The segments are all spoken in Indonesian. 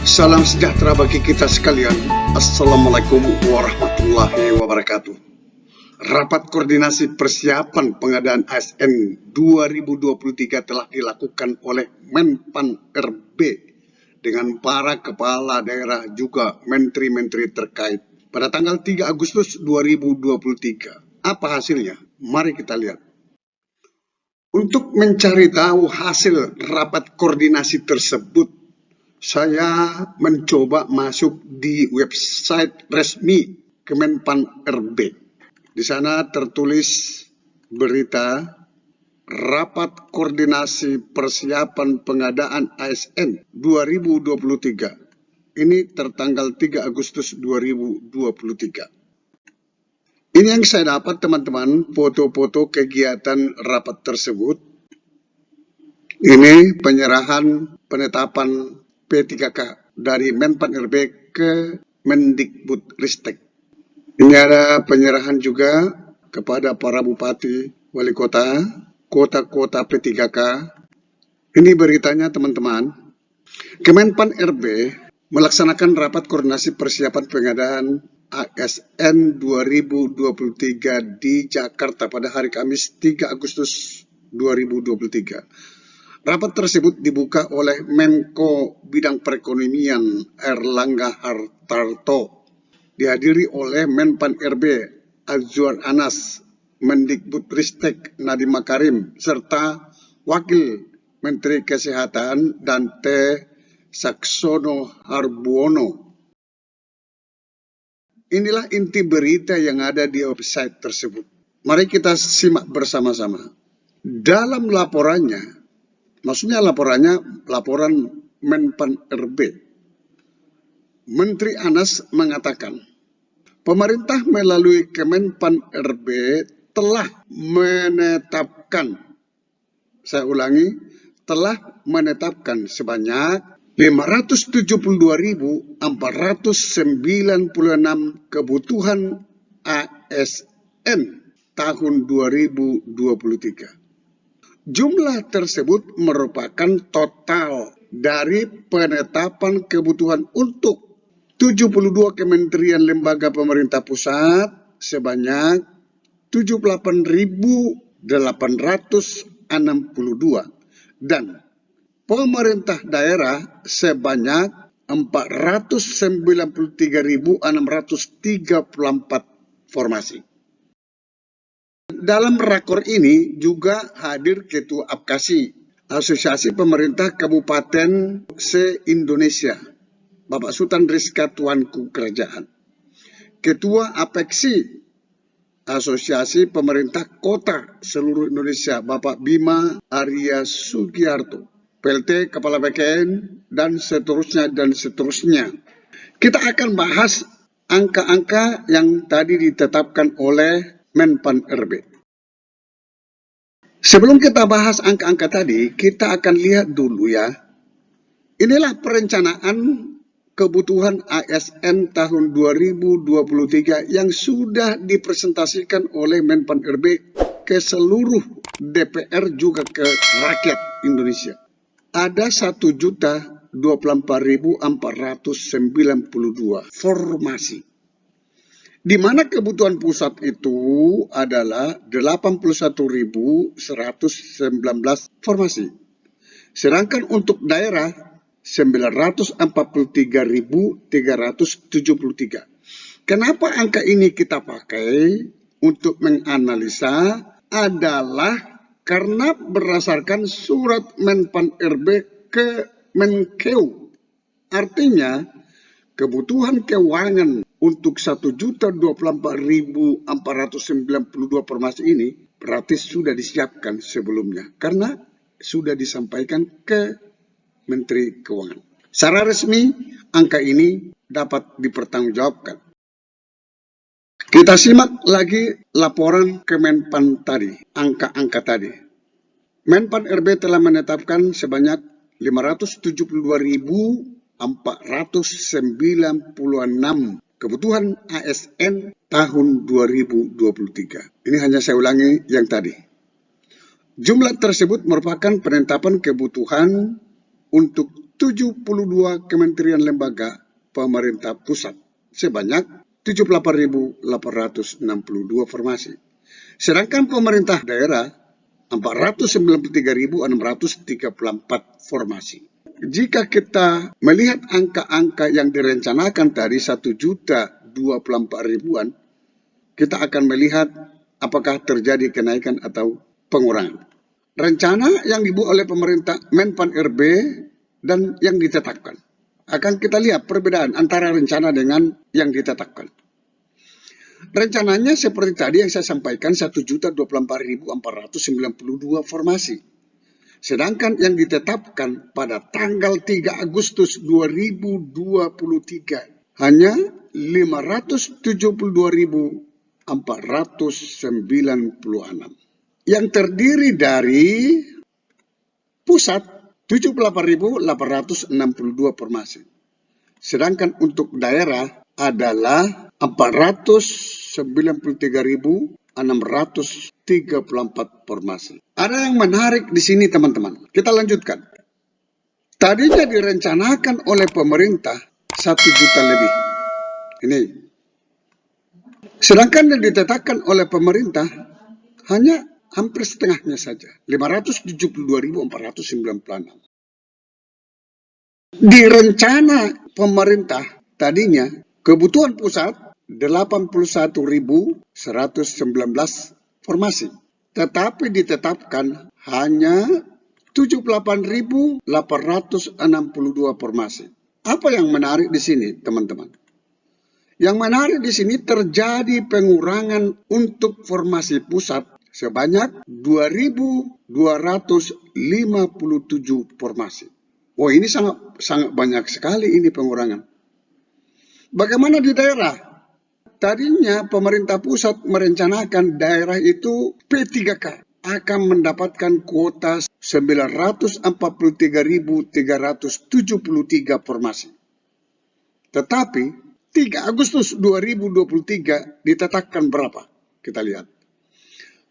Salam sejahtera bagi kita sekalian. Assalamualaikum warahmatullahi wabarakatuh. Rapat koordinasi persiapan pengadaan ASN 2023 telah dilakukan oleh Menpan RB dengan para kepala daerah juga menteri-menteri terkait pada tanggal 3 Agustus 2023. Apa hasilnya? Mari kita lihat. Untuk mencari tahu hasil rapat koordinasi tersebut, saya mencoba masuk di website resmi Kemenpan RB. Di sana tertulis berita Rapat Koordinasi Persiapan Pengadaan ASN 2023. Ini tertanggal 3 Agustus 2023. Ini yang saya dapat, teman-teman, foto-foto kegiatan rapat tersebut. Ini penyerahan penetapan P3K dari Menpan RB ke Mendikbudristek. Ini ada penyerahan juga kepada para bupati, wali kota, kota-kota P3K. Ini beritanya, teman-teman. Kemenpan RB melaksanakan rapat koordinasi persiapan pengadaan ASN 2023 di Jakarta pada hari Kamis 3 Agustus 2023. Rapat tersebut dibuka oleh Menko Bidang Perekonomian Erlangga Hartarto, dihadiri oleh Menpan RB Azwar Anas, Mendikbudristek Nadiem Makarim, serta Wakil Menteri Kesehatan Dante Saxono Harbuono. Inilah inti berita yang ada di website tersebut. Mari kita simak bersama-sama. Dalam laporannya, maksudnya laporan Menpan RB, Menteri Anas mengatakan, pemerintah melalui Kemenpan RB telah menetapkan, saya ulangi, telah menetapkan sebanyak 572.496 kebutuhan ASN tahun 2023. Jumlah tersebut merupakan total dari penetapan kebutuhan untuk 72 kementerian lembaga pemerintah pusat sebanyak 78.862 dan pemerintah daerah sebanyak 493.634 formasi. Dalam rakor ini juga hadir Ketua APKASI, Asosiasi Pemerintah Kabupaten se-Indonesia, Bapak Sultan Rizka Tuanku Kerajaan. Ketua APEKSI, Asosiasi Pemerintah Kota seluruh Indonesia, Bapak Bima Arya Sugiarto, PLT Kepala BKN, dan seterusnya dan seterusnya. Kita akan bahas angka-angka yang tadi ditetapkan oleh Menpan RB. Sebelum kita bahas angka-angka tadi, kita akan lihat dulu ya. Inilah perencanaan kebutuhan ASN tahun 2023 yang sudah dipresentasikan oleh Menpan RB ke seluruh DPR juga ke rakyat Indonesia. Ada 1.024.492 formasi. Di mana kebutuhan pusat itu adalah 81.119 formasi. Sedangkan untuk daerah 943.373. Kenapa angka ini kita pakai untuk menganalisa adalah karena berdasarkan surat Menpan RB ke Menkeu. Artinya kebutuhan keuangan untuk 1.024.492 formasi ini berarti sudah disiapkan sebelumnya karena sudah disampaikan ke Menteri Keuangan. Secara resmi angka ini dapat dipertanggungjawabkan. Kita simak lagi laporan Kemenpan tadi, angka-angka tadi. Menpan RB telah menetapkan sebanyak 572.496 kebutuhan ASN tahun 2023. Ini hanya saya ulangi yang tadi. Jumlah tersebut merupakan penetapan kebutuhan untuk 72 kementerian lembaga pemerintah pusat sebanyak 78.862 formasi. Sedangkan pemerintah daerah 493.634 formasi. Jika kita melihat angka-angka yang direncanakan tadi 1.024.000-an, kita akan melihat apakah terjadi kenaikan atau pengurangan. Rencana yang dibuat oleh pemerintah Menpan RB dan yang ditetapkan. Akan kita lihat perbedaan antara rencana dengan yang ditetapkan. Rencananya seperti tadi yang saya sampaikan 1.024.492 formasi. Sedangkan yang ditetapkan pada tanggal 3 Agustus 2023 hanya 572.496. Yang terdiri dari pusat 78.862 formasi. Sedangkan untuk daerah adalah 493.634 formasi. Ada yang menarik di sini teman-teman. Kita lanjutkan. Tadinya direncanakan oleh pemerintah 1 juta lebih. Ini. Sedangkan yang ditetapkan oleh pemerintah hanya hampir setengahnya saja. 572.496. Di rencana pemerintah tadinya kebutuhan pusat 81.119 formasi. Tetapi ditetapkan hanya 78.862 formasi. Apa yang menarik di sini, teman-teman? Yang menarik di sini terjadi pengurangan untuk formasi pusat sebanyak 2.257 formasi. Oh, ini sangat banyak sekali ini pengurangan. Bagaimana di daerah? Tadinya pemerintah pusat merencanakan daerah itu P3K akan mendapatkan kuota 943.373 formasi. Tetapi 3 Agustus 2023 ditetapkan berapa? Kita lihat.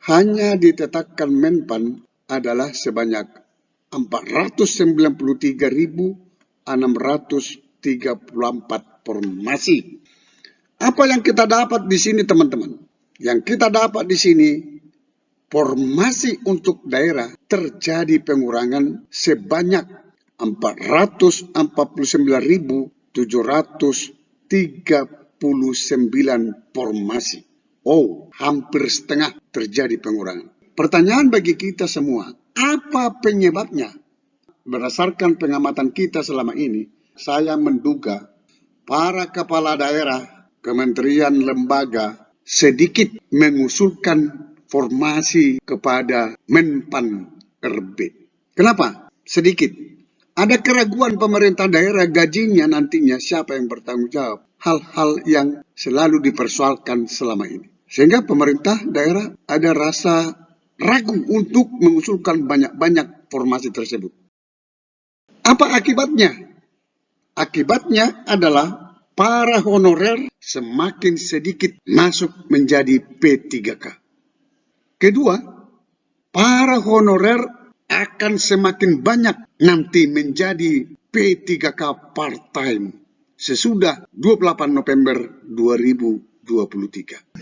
Hanya ditetapkan Menpan adalah sebanyak 493.634 formasi. Apa yang kita dapat di sini teman-teman? Yang kita dapat di sini, formasi untuk daerah terjadi pengurangan sebanyak 449.739 formasi. Oh, hampir setengah terjadi pengurangan. Pertanyaan bagi kita semua, apa penyebabnya? Berdasarkan pengamatan kita selama ini, saya menduga para kepala daerah, kementerian lembaga sedikit mengusulkan formasi kepada Menpan RB. Kenapa? Sedikit. Ada keraguan pemerintah daerah gajinya nantinya siapa yang bertanggung jawab. Hal-hal yang selalu dipersoalkan selama ini. Sehingga pemerintah daerah ada rasa ragu untuk mengusulkan banyak-banyak formasi tersebut. Apa akibatnya? Akibatnya adalah para honorer semakin sedikit masuk menjadi P3K. Kedua, para honorer akan semakin banyak nanti menjadi P3K part-time sesudah 28 November 2023.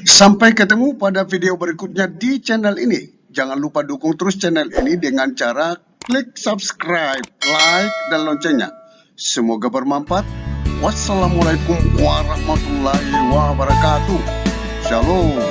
Sampai ketemu pada video berikutnya di channel ini. Jangan lupa dukung terus channel ini dengan cara klik subscribe, like, dan loncengnya. Semoga bermanfaat. Wassalamualaikum warahmatullahi wabarakatuh. Shalom.